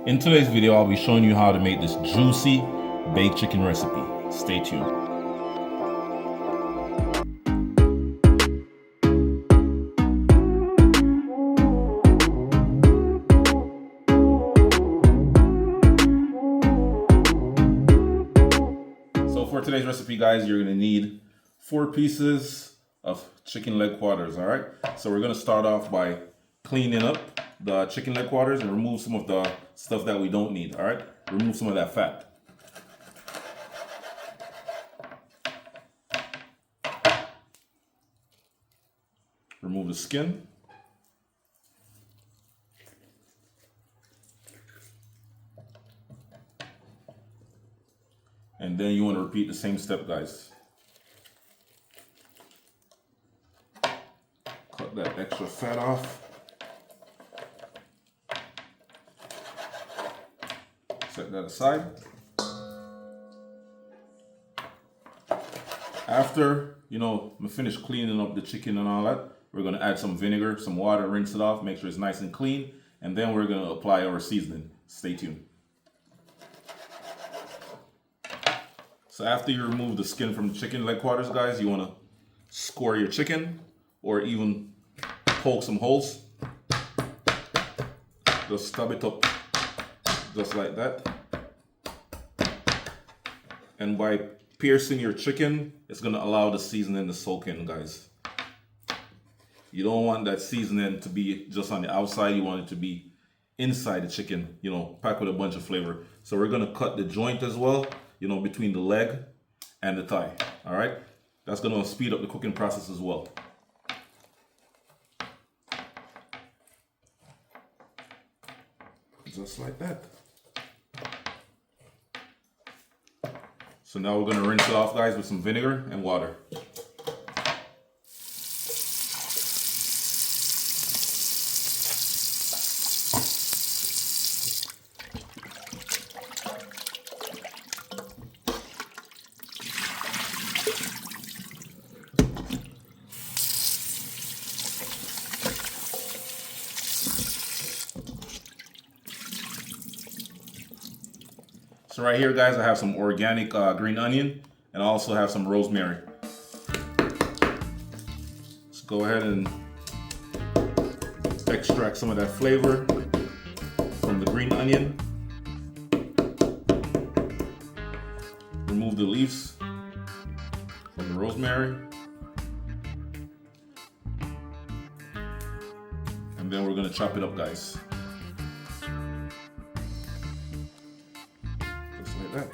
In today's video, I'll be showing you how to make this juicy baked chicken recipe. Stay tuned. So for today's recipe, guys, you're gonna need 4 pieces of chicken leg quarters, all right? So we're gonna start off by cleaning up the chicken leg quarters and remove some of the stuff that we don't need, all right? Remove some of that fat. Remove the skin. And then you want to repeat the same step, guys. Cut that extra fat off. Set that aside. After, we finish cleaning up the chicken and all that, we're going to add some vinegar, some water, rinse it off, make sure it's nice and clean, and then we're going to apply our seasoning. Stay tuned. So after you remove the skin from the chicken leg quarters, guys, you want to score your chicken or even poke some holes. Just stub it up just like that. And by piercing your chicken, it's going to allow the seasoning to soak in, guys. You don't want that seasoning to be just on the outside. You want it to be inside the chicken, packed with a bunch of flavor. So we're going to cut the joint as well, between the leg and the thigh. All right? That's going to speed up the cooking process as well. Just like that. So now we're going to rinse it off, guys, with some vinegar and water. So right here, guys, I have some organic green onion, and I also have some rosemary. Let's go ahead and extract some of that flavor from the green onion. Remove the leaves from the rosemary. And then we're gonna chop it up, guys. That.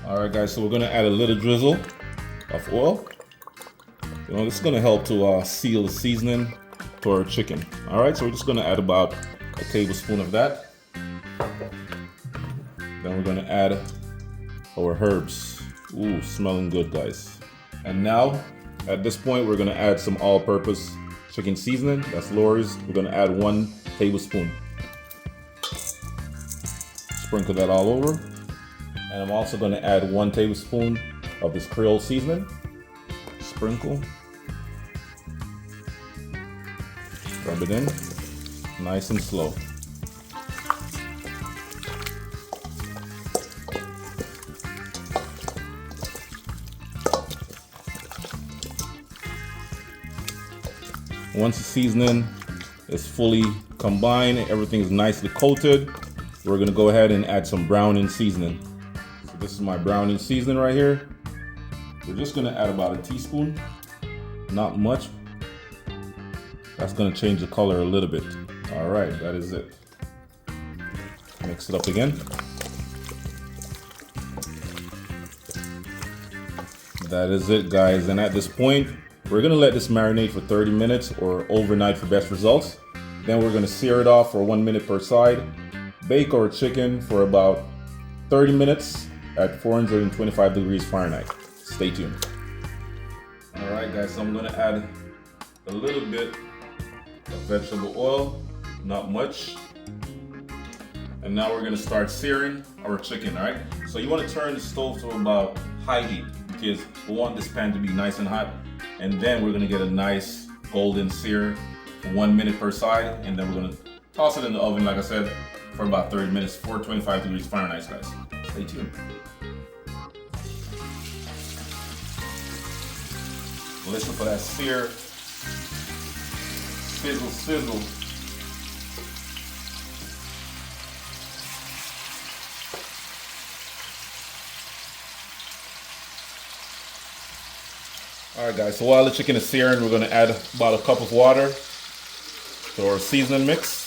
All right, guys, so we're gonna add a little drizzle of oil. This is going to help to seal the seasoning to our chicken. All right, so we're just going to add about a tablespoon of that. Then we're going to add our herbs. Ooh, smelling good, guys. And now, at this point, we're going to add some all-purpose chicken seasoning. That's Lori's. We're going to add 1 tablespoon. Sprinkle that all over. And I'm also going to add 1 tablespoon of this Creole seasoning. Sprinkle. Rub it in, nice and slow. Once the seasoning is fully combined, everything is nicely coated, we're gonna go ahead and add some browning seasoning. So this is my browning seasoning right here. We're just gonna add about a teaspoon, not much. That's gonna change the color a little bit. All right, that is it. Mix it up again. That is it, guys. And at this point, we're gonna let this marinate for 30 minutes or overnight for best results. Then we're gonna sear it off for 1 minute per side. Bake our chicken for about 30 minutes at 425 degrees Fahrenheit. Stay tuned. Alright guys, so I'm gonna add a little bit of vegetable oil, not much. And now we're gonna start searing our chicken, alright? So you wanna turn the stove to about high heat because we want this pan to be nice and hot. And then we're gonna get a nice golden sear for 1 minute per side. And then we're gonna toss it in the oven, like I said, for about 30 minutes, 425 degrees Fahrenheit, guys. Stay tuned. Listen for that sear. Sizzle, sizzle. Alright guys, so while the chicken is searing, we're going to add about a cup of water to our seasoning mix.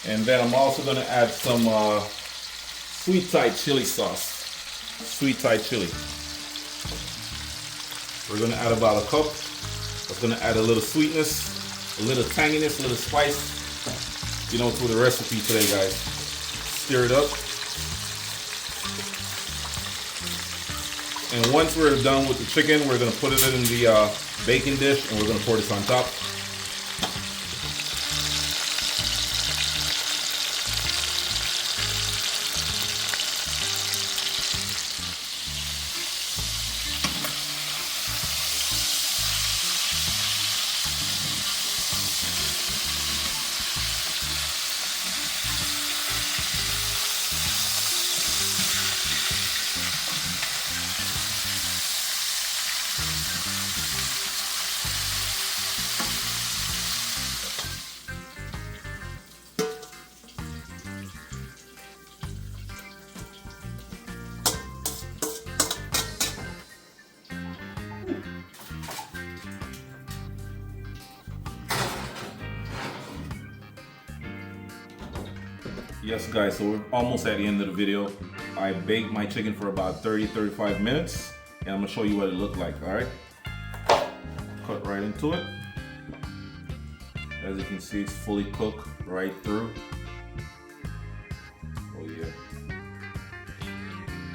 And then I'm also going to add some sweet Thai chili sauce. Sweet Thai chili. We're going to add about a cup. That's going to add a little sweetness, a little tanginess, a little spice. You know, to the recipe today, guys. Stir it up. And once we're done with the chicken, we're going to put it in the baking dish and we're going to pour this on top. Yes guys, so we're almost at the end of the video. I baked my chicken for about 30-35 minutes and I'm gonna show you what it looked like, alright? Cut right into it. As you can see, it's fully cooked right through. Oh yeah.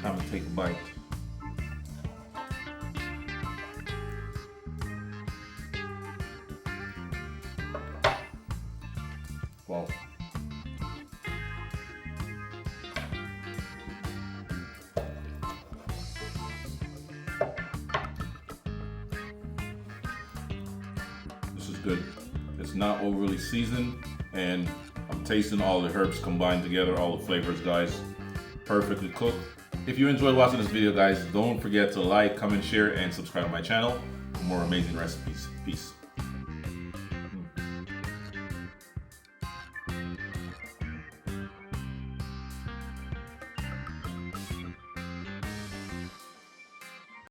Time to take a bite. Wow. This is good. It's not overly seasoned and I'm tasting all the herbs combined together, all the flavors, guys. Perfectly cooked. If you enjoyed watching this video, guys, don't forget to like, comment, share, and subscribe to my channel for more amazing recipes. Peace.